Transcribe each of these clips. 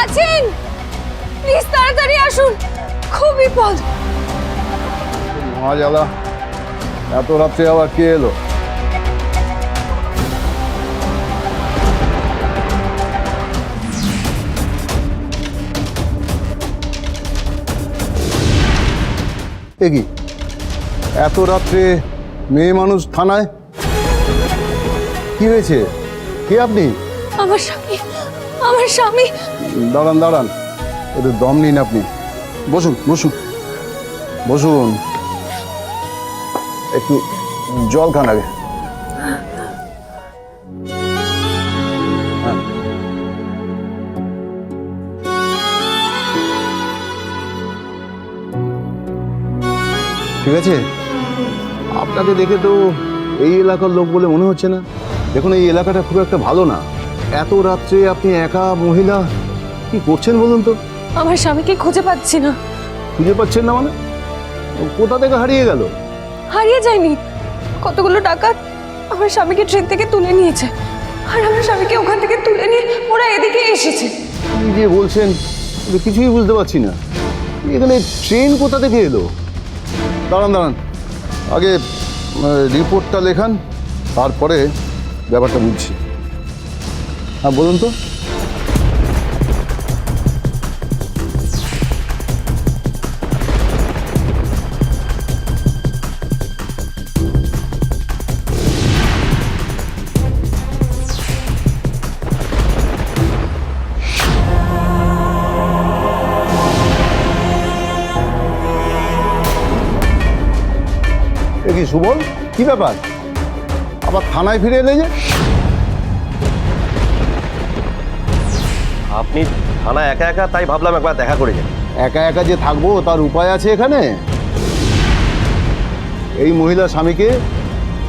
আছেন? প্লিজ তাড়াতাড়ি আসুন, খুব বিপদ। মহাজালা, এত রাত্রে আবার কে এলো? এ কি, এত রাত্রে মেয়ে মানুষ থানায়? কি হয়েছে? কে আপনি? আমার স্বামী, আমার স্বামী। দাঁড়ান দাঁড়ান, একটু দম নিন আপনি। বসুন বসুন বসুন, একটু জল খান আগে। হ্যাঁ। ঠিক আছে, আপনাকে দেখে তো এই এলাকার লোক বলে মনে হচ্ছে না। দেখুন, এই এলাকাটা খুব একটা ভালো না। এত রাত্রে আপনি একা মহিলা কি করছেন বলুন তো? আমার স্বামীকে খুঁজে পাচ্ছি না। খুঁজে পাচ্ছেন না মানে? কোথা থেকে হারিয়ে গেল? হারিয়ে যায়নি, কতগুলো ডাকাত আমার স্বামীকে ট্রেন থেকে তুলে নিয়েছে, আর আমার স্বামীকে ওখান থেকে তুলে নিয়ে ওরা এদিকে এসেছে। কি যে বলছেন, আমি কিছুই বুঝতে পারছি না। এখানে ট্রেন কোথা থেকে এলো? দাঁড়ান দাঁড়ান, আগে রিপোর্টটা লেখান, তারপরে ব্যাপারটা বুঝছি। হ্যাঁ বলুন তো। এ কি সুবল, কি ব্যাপার? আবার থানায় ফিরে এলে যে? আপনি থানা একা একা, তাই ভাবলাম একবার দেখা করে যান। একা একা যে থাকবো তার উপায় আছে এখানে? এই মহিলা স্বামীকে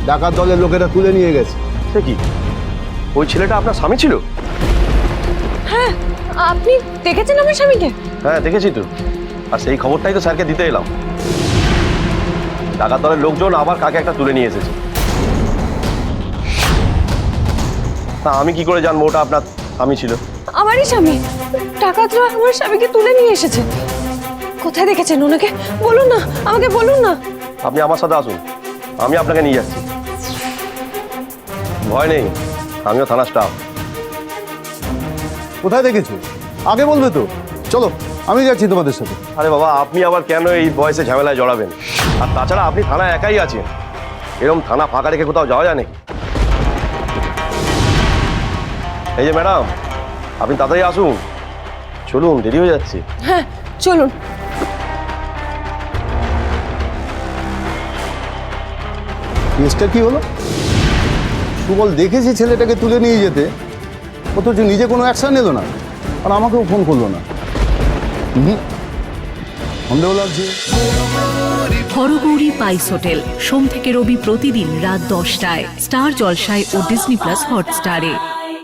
ডাকাত দলের লোকেরা তুলে নিয়ে গেছে। সে কি, ওই ছেলেটা আপনার স্বামী ছিল? হ্যাঁ, আপনি দেখেছেন আমার স্বামীকে? হ্যাঁ দেখেছি তো, আর সেই খবরটাই তো স্যারকে দিতে এলাম। ডাকাত দলের লোকজন আবার কাকে একটা তুলে নিয়ে এসেছে। তা আমি কি করে জানবো ওটা আপনার স্বামী ছিল? আমারই স্বামী। ডাকাতরা আমার স্বামীকে তুলে নিয়ে এসেছে। কোথায় দেখেছেন ওনাকে? বলুন না, আমাকে বলুন না। আপনি আমার সাথে আসুন, আমি আপনাকে নিয়ে যাচ্ছি। ভয় নেই, আমিও থানা স্টাফ। কোথায় দেখেছো আগে বলবে তো। চলো, আমি যাচ্ছি তোমাদের সাথে। আরে বাবা, আপনি আবার কেন এই বয়সে ঝামেলায় জড়াবেন? আর তাছাড়া আপনি থানায় একাই আছেন, এরকম থানা ফাঁকা রেখে কোথাও যাওয়া যায় নাকি? এই যে ম্যাডাম, আপনি তাড়াতাড়ি আসুন, চলুন, দেরি হয়ে যাচ্ছে। হ্যাঁ চলুন। কেসটা কি হলো? সুবল দেখেছি ছেলেটাকে তুলে নিয়ে যেতে, অথচ নিজে কোনো অ্যাকশন নিল না, আর আমাকেও ফোন করলো না। সন্দেহ লাগছে। হরগৌরী পাইস হোটেল, সোম থেকে রবি প্রতিদিন রাত 10টায় স্টার জলসায় ও ডিজনি প্লাস হটস্টারে।